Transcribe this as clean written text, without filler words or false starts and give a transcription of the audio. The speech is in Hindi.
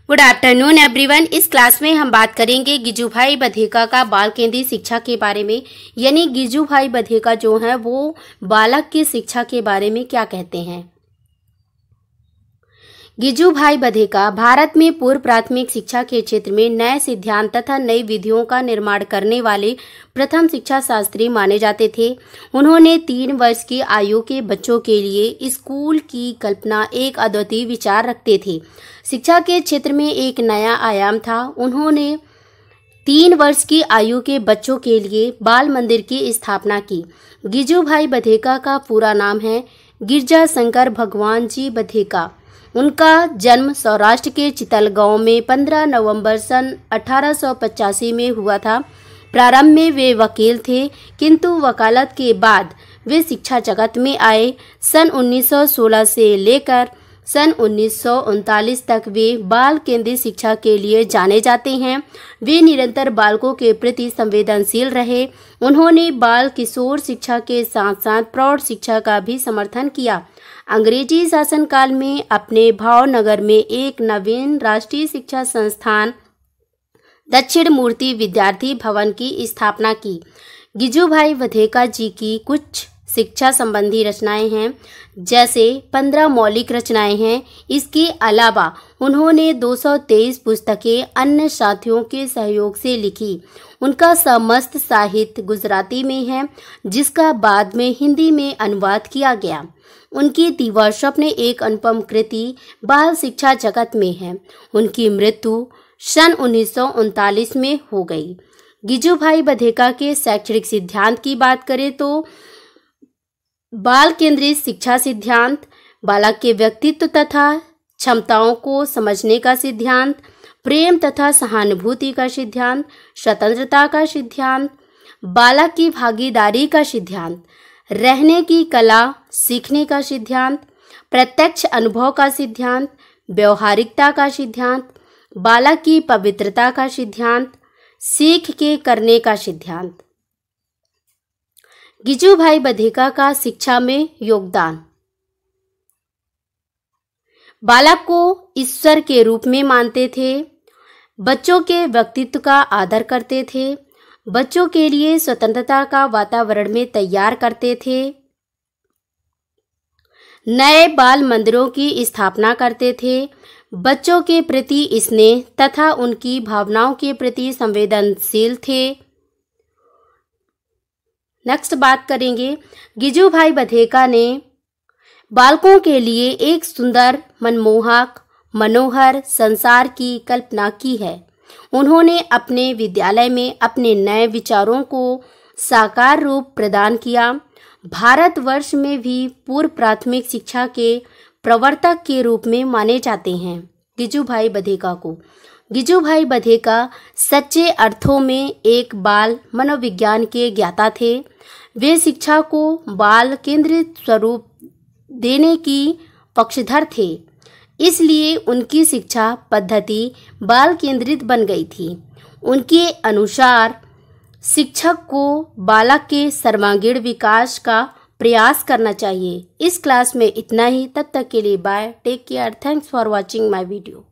Good afternoon everyone. इस क्लास में हम बात करेंगे गिजुभाई बधेका का बाल केंद्रित शिक्षा के बारे में। यानी गिजुभाई बधेका जो है वो बालक की शिक्षा के बारे में क्या कहते हैं। गिजुभाई बधेका भारत में पूर्व प्राथमिक शिक्षा के क्षेत्र में नए सिद्धांत तथा नई विधियों का निर्माण करने वाले प्रथम शिक्षा शास्त्री माने जाते थे। उन्होंने 3 वर्ष की आयु के बच्चों के लिए स्कूल की कल्पना एक अद्वितीय विचार रखते थे। शिक्षा के क्षेत्र में एक नया आयाम था। उन्होंने 3 वर्ष की आयु के बच्चों के लिए बाल मंदिर की स्थापना की। गिजुभाई बधेका का पूरा नाम है गिरजा शंकर भगवान जी बधेका। उनका जन्म सौराष्ट्र के चितलगांव में 15 नवंबर सन 1885 में हुआ था। प्रारंभ में वे वकील थे, किंतु वकालत के बाद वे शिक्षा जगत में आए। सन 1916 से लेकर सन 1939 तक वे बाल केंद्रित शिक्षा के लिए जाने जाते हैं। वे निरंतर बालकों के प्रति संवेदनशील रहे। उन्होंने बाल किशोर शिक्षा के साथ साथ प्रौढ़ शिक्षा का भी समर्थन किया। अंग्रेजी शासनकाल में अपने भावनगर में एक नवीन राष्ट्रीय शिक्षा संस्थान दक्षिण मूर्ति विद्यार्थी भवन की स्थापना की। गिजुभाई बधेका जी की कुछ शिक्षा संबंधी रचनाएं हैं, जैसे 15 मौलिक रचनाएं हैं। इसके अलावा उन्होंने 223 पुस्तकें अन्य साथियों के सहयोग से लिखी। उनका समस्त साहित्य गुजराती में है, जिसका बाद में हिंदी में अनुवाद किया गया। उनकी दीवार स्वप्न एक अनुपम कृति बाल शिक्षा जगत में है। उनकी मृत्यु सन 1939 में हो गई। गिजुभाई बधेका के शैक्षणिक सिद्धांत की बात करें तो बाल केंद्रित शिक्षा सिद्धांत, बालक के व्यक्तित्व तथा क्षमताओं को समझने का सिद्धांत, प्रेम तथा सहानुभूति का सिद्धांत, स्वतंत्रता का सिद्धांत, बालक की भागीदारी का सिद्धांत, रहने की कला सीखने का सिद्धांत, प्रत्यक्ष अनुभव का सिद्धांत, व्यवहारिकता का सिद्धांत, बालक की पवित्रता का सिद्धांत, सीख के करने का सिद्धांत। गिजुभाई बधेका का शिक्षा में योगदान। बालक को ईश्वर के रूप में मानते थे, बच्चों के व्यक्तित्व का आदर करते थे, बच्चों के लिए स्वतंत्रता का वातावरण में तैयार करते थे, नए बाल मंदिरों की स्थापना करते थे, बच्चों के प्रति स्नेह तथा उनकी भावनाओं के प्रति संवेदनशील थे। नेक्स्ट बात करेंगे, गिजुभाई बधेका ने बालकों के लिए एक सुंदर, मनमोहक, मनोहर संसार की कल्पना की है। उन्होंने अपने विद्यालय में अपने नए विचारों को साकार रूप प्रदान किया। भारतवर्ष में भी पूर्व प्राथमिक शिक्षा के प्रवर्तक के रूप में माने जाते हैं गिजुभाई बधेका को। गिजुभाई बधेका सच्चे अर्थों में एक बाल मनोविज्ञान के ज्ञाता थे। वे शिक्षा को बाल केंद्रित स्वरूप देने की पक्षधर थे, इसलिए उनकी शिक्षा पद्धति बाल केंद्रित बन गई थी। उनके अनुसार शिक्षक को बालक के सर्वांगीण विकास का प्रयास करना चाहिए। इस क्लास में इतना ही। तब तक के लिए bye, take care, thanks for watching my video.